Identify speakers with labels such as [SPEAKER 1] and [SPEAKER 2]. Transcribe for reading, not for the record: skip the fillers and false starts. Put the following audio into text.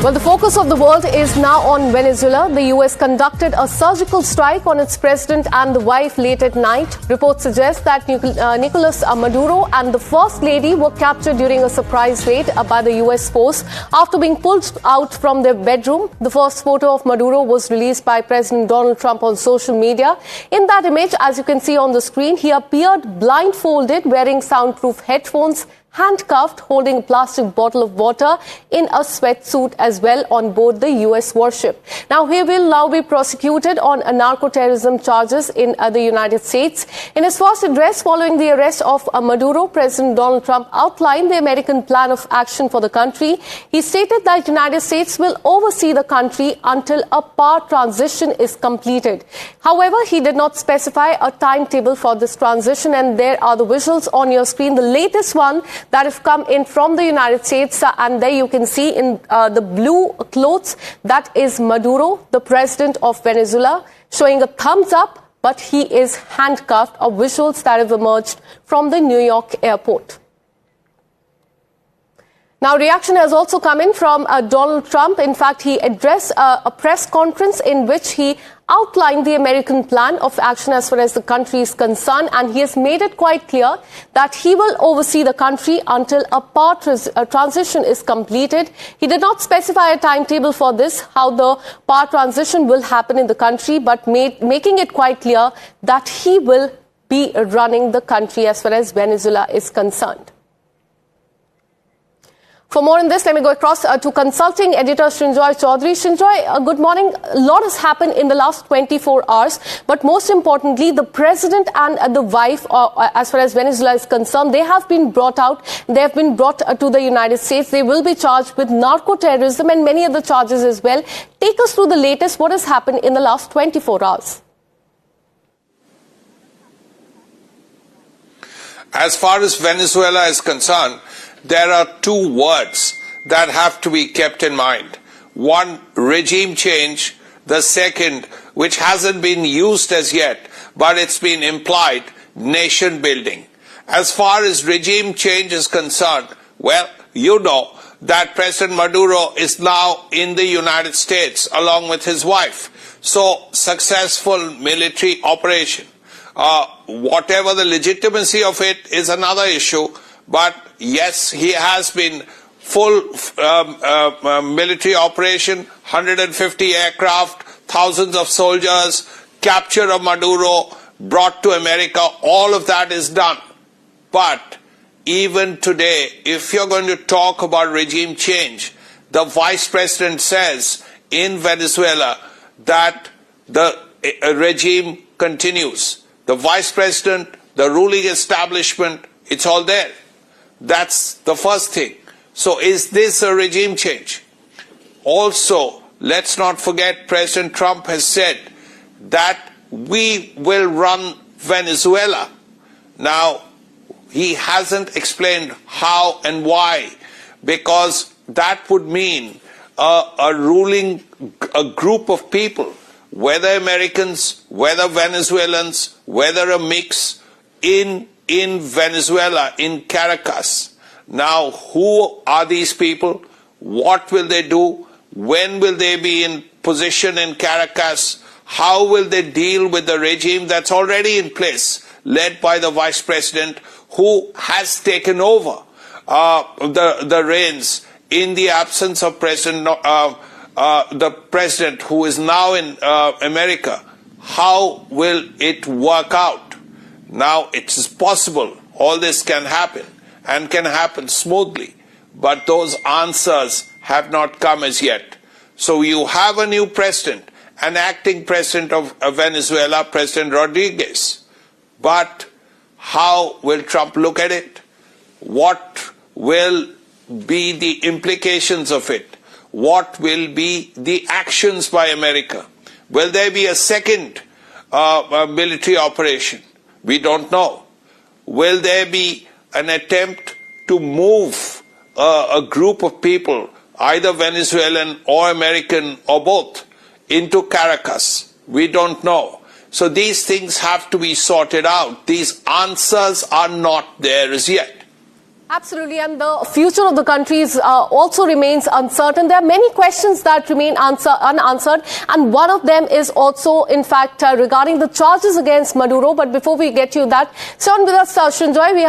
[SPEAKER 1] Well, the focus of the world is now on Venezuela. The U.S. conducted a surgical strike on its president and the wife late at night. Reports suggest that Nicolás Maduro and the First Lady were captured during a surprise raid by the U.S. force after being pulled out from their bedroom. The first photo of Maduro was released by President Donald Trump on social media. In that image, as you can see on the screen, he appeared blindfolded, wearing soundproof headphones, handcuffed, holding a plastic bottle of water in a sweatsuit as well on board the U.S. warship. Now, he will now be prosecuted on narco-terrorism charges in the United States. In his first address following the arrest of Maduro, President Donald Trump outlined the American plan of action for the country. He stated that the United States will oversee the country until a power transition is completed. However, he did not specify a timetable for this transition, and there are the visuals on your screen. The latest one that have come in from the United States, and there you can see in the blue clothes, that is Maduro, the president of Venezuela, showing a thumbs up, but he is handcuffed, of visuals that have emerged from the New York airport. Now, reaction has also come in from Donald Trump. In fact, he addressed a press conference in which he outlined the American plan of action as far as the country is concerned, and he has made it quite clear that he will oversee the country until a power transition is completed. He did not specify a timetable for this, how the power transition will happen in the country, but making it quite clear that he will be running the country as far as Venezuela is concerned. For more on this, let me go across to consulting editor Srinjoy Chaudhary. Srinjoy, good morning. A lot has happened in the last 24 hours, but most importantly, the president and the wife, as far as Venezuela is concerned, they have been brought out. They have been brought to the United States. They will be charged with narco-terrorism and many other charges as well. Take us through the latest, what has happened in the last 24 hours.
[SPEAKER 2] As far as Venezuela is concerned, there are two words that have to be kept in mind. One, regime change. The second, which hasn't been used as yet, but it's been implied, nation building. As far as regime change is concerned, well, you know that President Maduro is now in the United States along with his wife. So, successful military operation. Whatever the legitimacy of it is another issue, but yes, he has been full military operation, 150 aircraft, thousands of soldiers, capture of Maduro, brought to America, all of that is done. But even today, if you're going to talk about regime change, the vice president says in Venezuela that the regime continues. The vice president, the ruling establishment, it's all there. That's the first thing. So is this a regime change? Also, let's not forget President Trump has said that we will run Venezuela. Now, he hasn't explained how and why, because that would mean a group of people, whether Americans, whether Venezuelans, whether a mix, in Venezuela, in Caracas. Now, who are these people? What will they do? When will they be in position in Caracas? How will they deal with the regime that's already in place, led by the vice president, who has taken over the reins in the absence of the president who is now in America? How will it work out? Now, it is possible all this can happen and can happen smoothly, but those answers have not come as yet. So you have a new president, an acting president of Venezuela, President Rodriguez. But how will Trump look at it? What will be the implications of it? What will be the actions by America? Will there be a second military operation? We don't know. Will there be an attempt to move a group of people, either Venezuelan or American or both, into Caracas? We don't know. So these things have to be sorted out. These answers are not there as yet.
[SPEAKER 1] Absolutely, and the future of the country also remains uncertain. There are many questions that remain unanswered, and one of them is also, in fact, regarding the charges against Maduro. But before we get to that, stay on with us, Srinjoy.